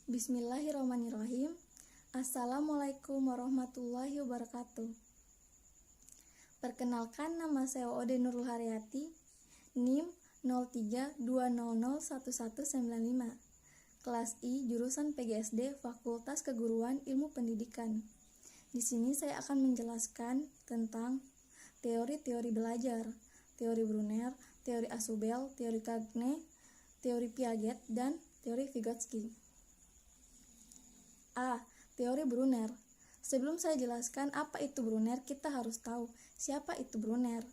Bismillahirrahmanirrahim. Assalamualaikum warahmatullahi wabarakatuh. Perkenalkan, nama saya Ode Nurul Haryati, NIM 0320011195, kelas I, jurusan PGSD, Fakultas Keguruan Ilmu Pendidikan. Di sini saya akan menjelaskan tentang teori-teori belajar, teori Brunner, teori Asubel, teori Gagne, teori Piaget, dan teori Vygotsky. A. Teori Brunner. Sebelum saya jelaskan apa itu Brunner, kita harus tahu siapa itu Brunner.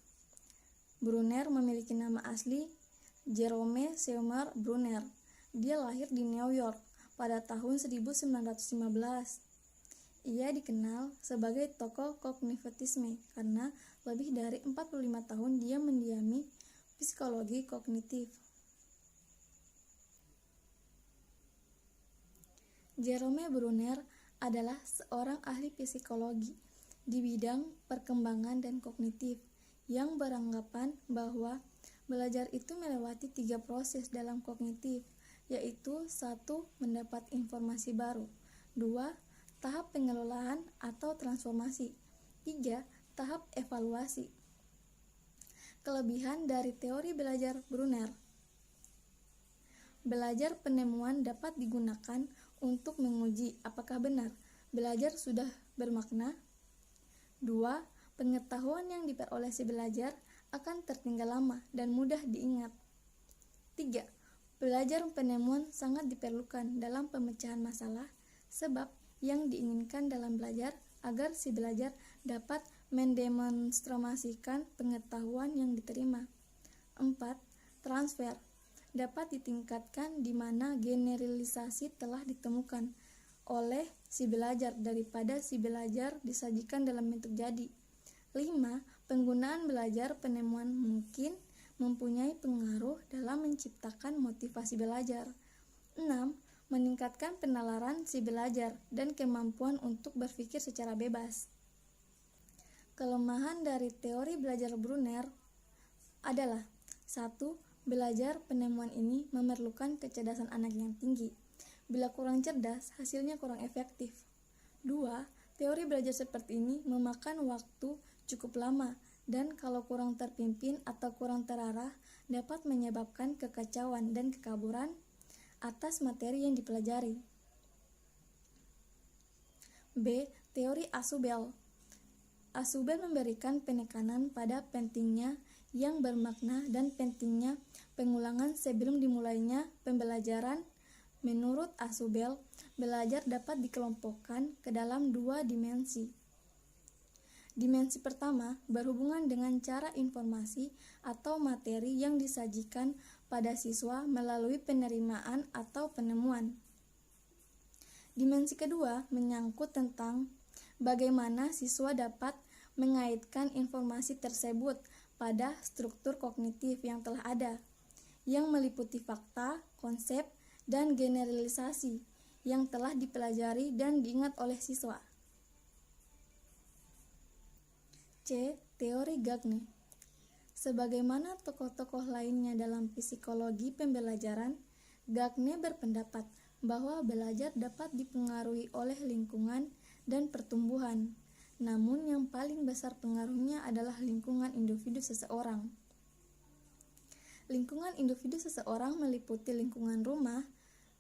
Brunner memiliki nama asli Jerome Seymour Brunner. Dia lahir di New York pada tahun 1915. Ia dikenal sebagai tokoh kognitivisme karena lebih dari 45 tahun dia mendiami psikologi kognitif. Jerome Brunner adalah seorang ahli psikologi di bidang perkembangan dan kognitif yang beranggapan bahwa belajar itu melewati 3 proses dalam kognitif, yaitu 1. Mendapat informasi baru, 2. Tahap pengelolaan atau transformasi, 3. Tahap evaluasi. Kelebihan dari teori belajar Brunner: belajar penemuan dapat digunakan untuk menguji apakah benar belajar sudah bermakna. 2. Pengetahuan yang diperoleh si belajar akan tertinggal lama dan mudah diingat. 3. Belajar penemuan sangat diperlukan dalam pemecahan masalah, sebab yang diinginkan dalam belajar agar si belajar dapat mendemonstrasikan pengetahuan yang diterima. 4. Transfer dapat ditingkatkan di mana generalisasi telah ditemukan oleh si belajar daripada si belajar disajikan dalam bentuk jadi. 5. Penggunaan belajar penemuan mungkin mempunyai pengaruh dalam menciptakan motivasi belajar. 6. Meningkatkan penalaran si belajar dan kemampuan untuk berpikir secara bebas. Kelemahan dari teori belajar Brunner adalah: 1. Belajar penemuan ini memerlukan kecerdasan anak yang tinggi. Bila kurang cerdas, hasilnya kurang efektif. 2. Teori belajar seperti ini memakan waktu cukup lama dan kalau kurang terpimpin atau kurang terarah dapat menyebabkan kekacauan dan kekaburan atas materi yang dipelajari. B. Teori Asubel. Asubel memberikan penekanan pada pentingnya yang bermakna dan pentingnya pengulangan sebelum dimulainya pembelajaran. Menurut Asubel, belajar dapat dikelompokkan ke dalam 2 dimensi. Dimensi pertama berhubungan dengan cara informasi atau materi yang disajikan pada siswa melalui penerimaan atau penemuan. Dimensi kedua menyangkut tentang bagaimana siswa dapat mengaitkan informasi tersebut pada struktur kognitif yang telah ada, yang meliputi fakta, konsep, dan generalisasi yang telah dipelajari dan diingat oleh siswa. C. Teori Gagne. Sebagaimana tokoh-tokoh lainnya dalam psikologi pembelajaran, Gagne berpendapat bahwa belajar dapat dipengaruhi oleh lingkungan dan pertumbuhan. Namun yang paling besar pengaruhnya adalah lingkungan individu seseorang. Lingkungan individu seseorang meliputi lingkungan rumah,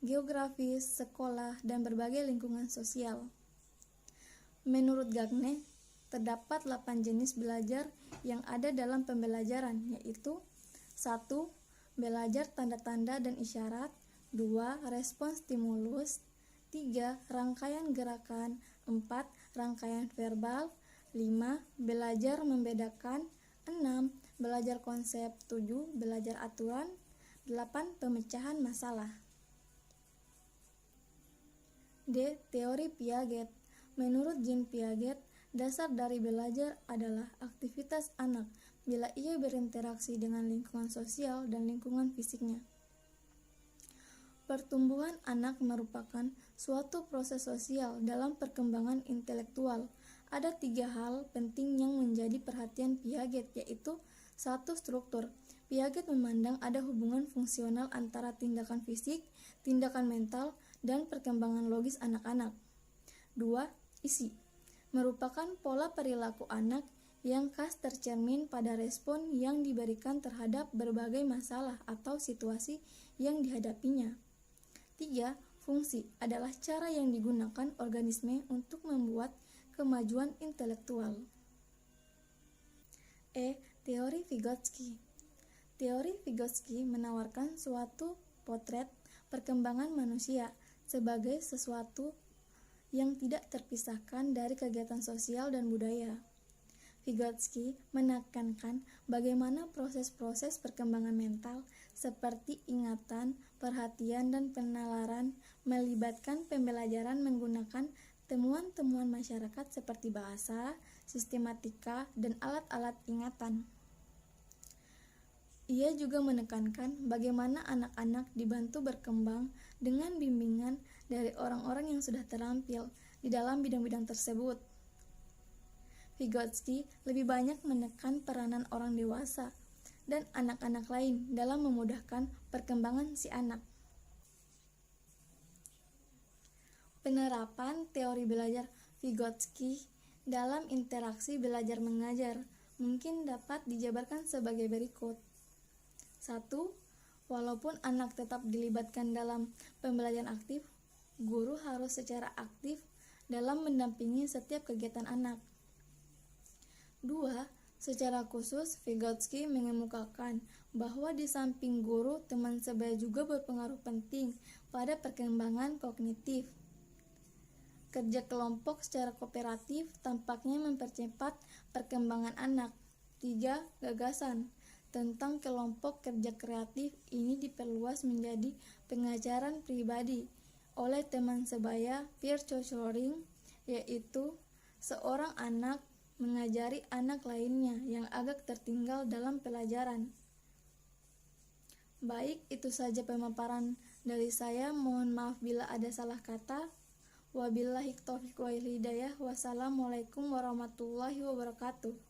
geografis, sekolah, dan berbagai lingkungan sosial. Menurut Gagne, terdapat 8 jenis belajar yang ada dalam pembelajaran, yaitu: 1. Belajar tanda-tanda dan isyarat. 2. Respons stimulus. 3. Rangkaian gerakan. 4. Rangkaian verbal. 5. Belajar membedakan. 6. Belajar konsep. 7. Belajar aturan. 8. Pemecahan masalah. D. Teori Piaget. Menurut Jean Piaget, dasar dari belajar adalah aktivitas anak bila ia berinteraksi dengan lingkungan sosial dan lingkungan fisiknya. Pertumbuhan anak merupakan suatu proses sosial dalam perkembangan intelektual. Ada 3 hal penting yang menjadi perhatian Piaget, yaitu: 1. Struktur. Piaget memandang ada hubungan fungsional antara tindakan fisik, tindakan mental, dan perkembangan logis anak-anak. 2. Isi merupakan pola perilaku anak yang khas tercermin pada respon yang diberikan terhadap berbagai masalah atau situasi yang dihadapinya. 3. Fungsi adalah cara yang digunakan organisme untuk membuat kemajuan intelektual. Teori Vygotsky. Teori Vygotsky menawarkan suatu potret perkembangan manusia sebagai sesuatu yang tidak terpisahkan dari kegiatan sosial dan budaya. Vygotsky menekankan bagaimana proses-proses perkembangan mental seperti ingatan, perhatian, dan penalaran melibatkan pembelajaran menggunakan temuan-temuan masyarakat seperti bahasa, sistematika, dan alat-alat ingatan. Ia juga menekankan bagaimana anak-anak dibantu berkembang dengan bimbingan dari orang-orang yang sudah terampil di dalam bidang-bidang tersebut. Vygotsky lebih banyak menekan peranan orang dewasa dan anak-anak lain dalam memudahkan perkembangan si anak. Penerapan teori belajar Vygotsky dalam interaksi belajar mengajar mungkin dapat dijabarkan sebagai berikut. 1. Walaupun anak tetap dilibatkan dalam pembelajaran aktif, guru harus secara aktif dalam mendampingi setiap kegiatan anak. 2. Secara khusus, Vygotsky mengemukakan bahwa di samping guru, teman sebaya juga berpengaruh penting pada perkembangan kognitif. Kerja kelompok secara kooperatif tampaknya mempercepat perkembangan anak. 3. Gagasan tentang kelompok kerja kreatif ini diperluas menjadi pengajaran pribadi oleh teman sebaya peer tutoring, yaitu seorang anak mengajari anak lainnya yang agak tertinggal dalam pelajaran. Baik, itu saja pemaparan dari saya. Mohon maaf bila ada salah kata. Wabillahi taufiq wal hidayah. Wassalamualaikum warahmatullahi wabarakatuh.